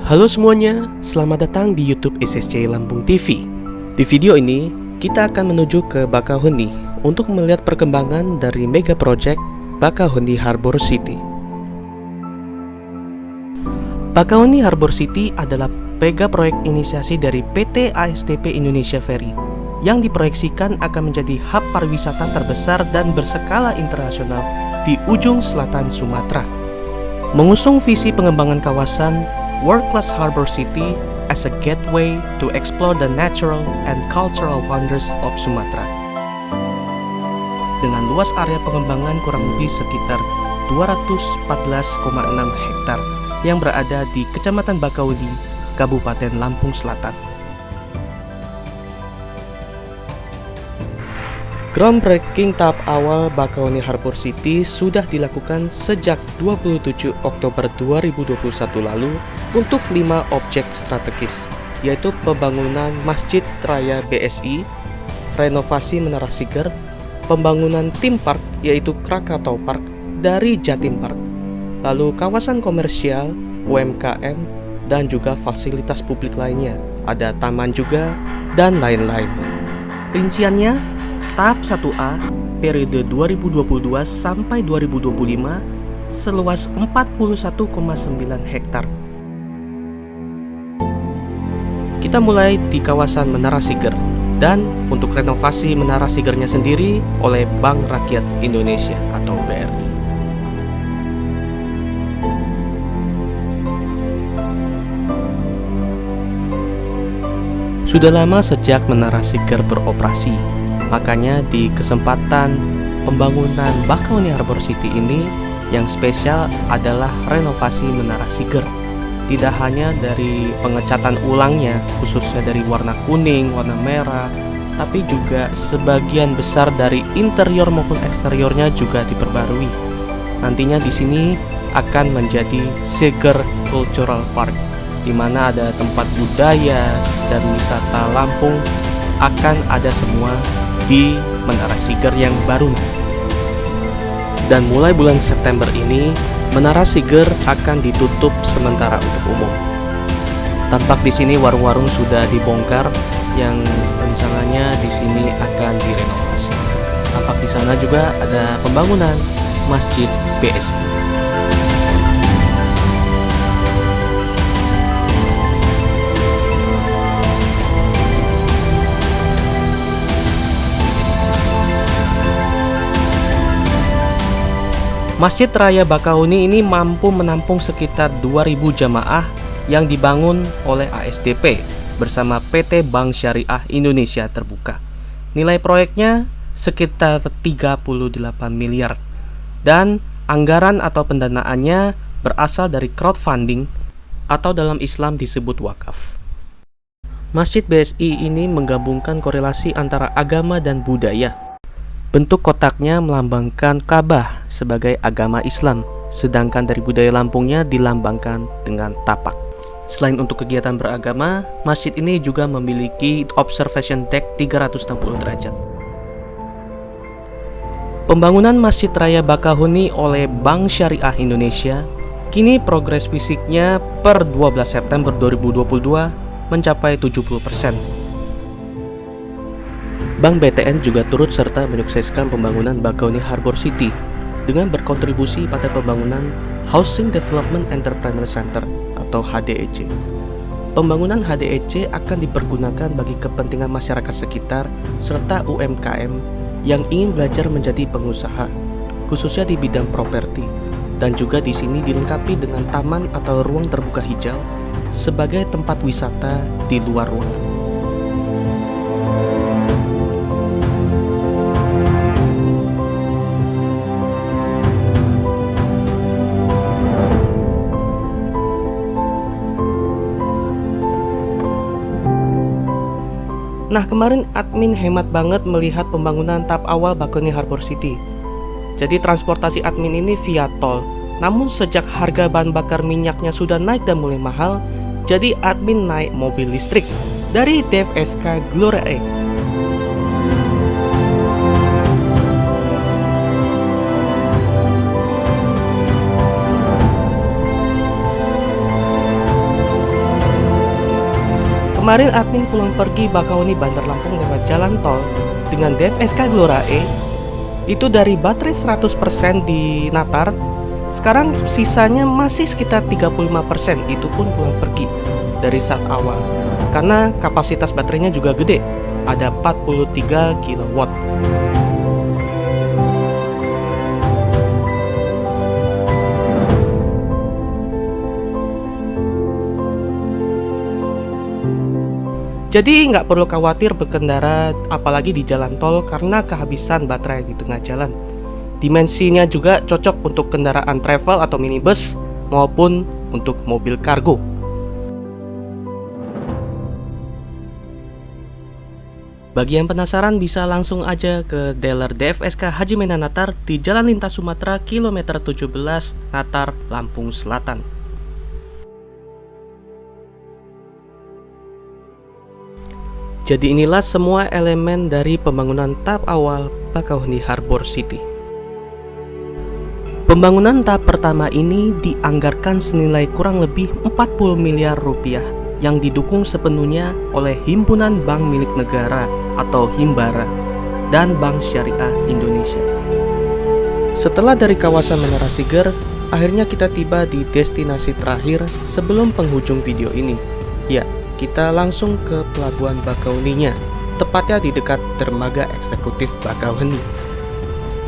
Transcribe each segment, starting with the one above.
Halo semuanya, selamat datang di YouTube SSC Lampung TV. Di video ini, kita akan menuju ke Bakauheni untuk melihat perkembangan dari mega project Bakauheni Harbor City. Bakauheni Harbor City adalah mega proyek inisiasi dari PT ASDP Indonesia Ferry yang diproyeksikan akan menjadi hub pariwisata terbesar dan berskala internasional di ujung selatan Sumatera. Mengusung visi pengembangan kawasan World-class Harbor City as a gateway to explore the natural and cultural wonders of Sumatra. Dengan luas area pengembangan kurang lebih sekitar 214,6 hektar yang berada di Kecamatan Bakauheni, Kabupaten Lampung Selatan. Groundbreaking tahap awal Bakauheni Harbor City sudah dilakukan sejak 27 Oktober 2021 lalu untuk 5 objek strategis, yaitu pembangunan Masjid Raya BSI, renovasi Menara Siger, pembangunan Theme Park yaitu Krakatau Park dari Jatim Park, lalu kawasan komersial, UMKM, dan juga fasilitas publik lainnya, ada taman juga, dan lain-lain. Rinciannya, tahap 1A periode 2022 sampai 2025 seluas 41,9 hektar. Kita mulai di kawasan Menara Siger, dan untuk renovasi Menara Sigernya sendiri oleh Bank Rakyat Indonesia atau BRI. Sudah lama sejak Menara Siger beroperasi, makanya di kesempatan pembangunan Bakauheni Harbor City ini yang spesial adalah renovasi Menara Siger. Tidak hanya dari pengecatan ulangnya, khususnya dari warna kuning, warna merah, tapi juga sebagian besar dari interior maupun eksteriornya juga diperbarui. Nantinya di sini akan menjadi Siger Cultural Park, di mana ada tempat budaya dan wisata Lampung akan ada semua di Menara Siger yang baru. Dan mulai bulan September ini, Menara Siger akan ditutup sementara untuk umum. Tampak di sini warung-warung sudah dibongkar yang rencananya di sini akan direnovasi. Tampak di sana juga ada pembangunan Masjid BSI. Masjid Raya Bakauheni ini mampu menampung sekitar 2.000 jamaah yang dibangun oleh ASDP bersama PT Bank Syariah Indonesia Terbuka. Nilai proyeknya sekitar 38 miliar dan anggaran atau pendanaannya berasal dari crowdfunding atau dalam Islam disebut wakaf. Masjid BSI ini menggabungkan korelasi antara agama dan budaya. Bentuk kotaknya melambangkan Ka'bah sebagai agama Islam, sedangkan dari budaya Lampungnya dilambangkan dengan tapak. Selain untuk kegiatan beragama, masjid ini juga memiliki observation deck 360 derajat. Pembangunan Masjid Raya Bakauheni oleh Bank Syariah Indonesia, kini progres fisiknya per 12 September 2022 mencapai 70%. Bank BTN juga turut serta menyukseskan pembangunan Bakauheni Harbor City dengan berkontribusi pada pembangunan Housing Development Entrepreneur Center atau HDEC. Pembangunan HDEC akan dipergunakan bagi kepentingan masyarakat sekitar serta UMKM yang ingin belajar menjadi pengusaha, khususnya di bidang properti, dan juga di sini dilengkapi dengan taman atau ruang terbuka hijau sebagai tempat wisata di luar ruangan. Nah, kemarin admin hemat banget melihat pembangunan tahap awal Bakauheni Harbor City. Jadi transportasi admin ini via tol. Namun sejak harga bahan bakar minyaknya sudah naik dan mulai mahal, jadi admin naik mobil listrik dari DFSK Gloria E. Kemarin admin pulang pergi Bakauheni Bandar Lampung lewat jalan tol dengan DFSK Glora E. Itu dari baterai 100% di Natar, sekarang sisanya masih sekitar 35%, itu pun pulang pergi dari saat awal. Karena kapasitas baterainya juga gede, ada 43 kW. Jadi nggak perlu khawatir berkendara apalagi di jalan tol karena kehabisan baterai di tengah jalan. Dimensinya juga cocok untuk kendaraan travel atau minibus maupun untuk mobil kargo. Bagi yang penasaran bisa langsung aja ke dealer DFSK Haji Medan Natar di Jalan Lintas Sumatera kilometer 17 Natar, Lampung Selatan. Jadi inilah semua elemen dari pembangunan tahap awal Bakauheni Harbor City. Pembangunan tahap pertama ini dianggarkan senilai kurang lebih 40 miliar rupiah yang didukung sepenuhnya oleh Himpunan Bank Milik Negara atau Himbara dan Bank Syariah Indonesia. Setelah dari kawasan Menara Siger, akhirnya kita tiba di destinasi terakhir sebelum penghujung video ini. Ya, kita langsung ke Pelabuhan Bakauheninya, tepatnya di dekat Dermaga Eksekutif Bakauheni.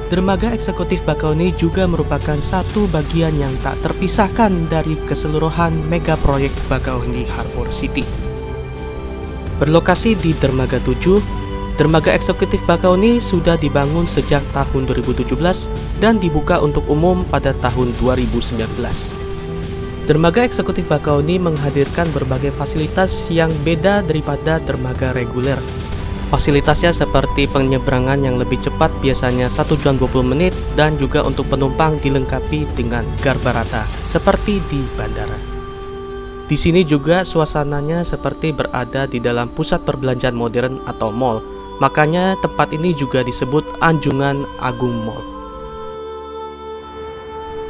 Dermaga Eksekutif Bakauheni juga merupakan satu bagian yang tak terpisahkan dari keseluruhan mega proyek Bakauheni Harbor City. Berlokasi di Dermaga 7, Dermaga Eksekutif Bakauheni sudah dibangun sejak tahun 2017 dan dibuka untuk umum pada tahun 2019. Dermaga Eksekutif Bakauheni menghadirkan berbagai fasilitas yang beda daripada dermaga reguler. Fasilitasnya seperti penyeberangan yang lebih cepat, biasanya 1 jam 20 menit, dan juga untuk penumpang dilengkapi dengan garba rata seperti di bandara. Di sini juga suasananya seperti berada di dalam pusat perbelanjaan modern atau mall. Makanya tempat ini juga disebut Anjungan Agung Mall.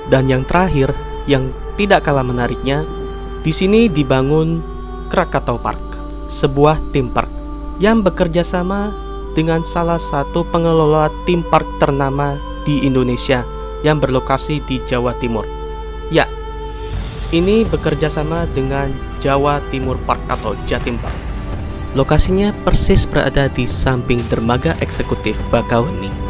Dan yang terakhir, yang tidak kalah menariknya, di sini dibangun Krakatau Park, sebuah theme park yang bekerja sama dengan salah satu pengelola theme park ternama di Indonesia yang berlokasi di Jawa Timur. Ya, ini bekerja sama dengan Jawa Timur Park atau Jatim Park. Lokasinya persis berada di samping Dermaga Eksekutif Bakauheni.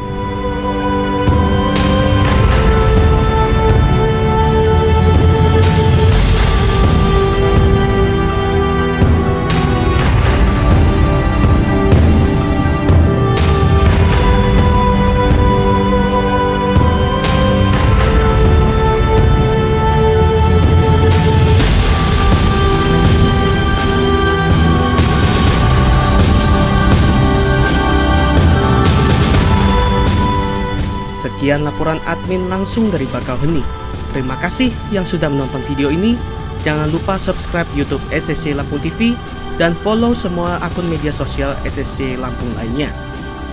Sekian laporan admin langsung dari Bakauheni. Terima kasih yang sudah menonton video ini. Jangan lupa subscribe YouTube SSC Lampung TV dan follow semua akun media sosial SSC Lampung lainnya.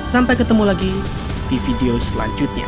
Sampai ketemu lagi di video selanjutnya.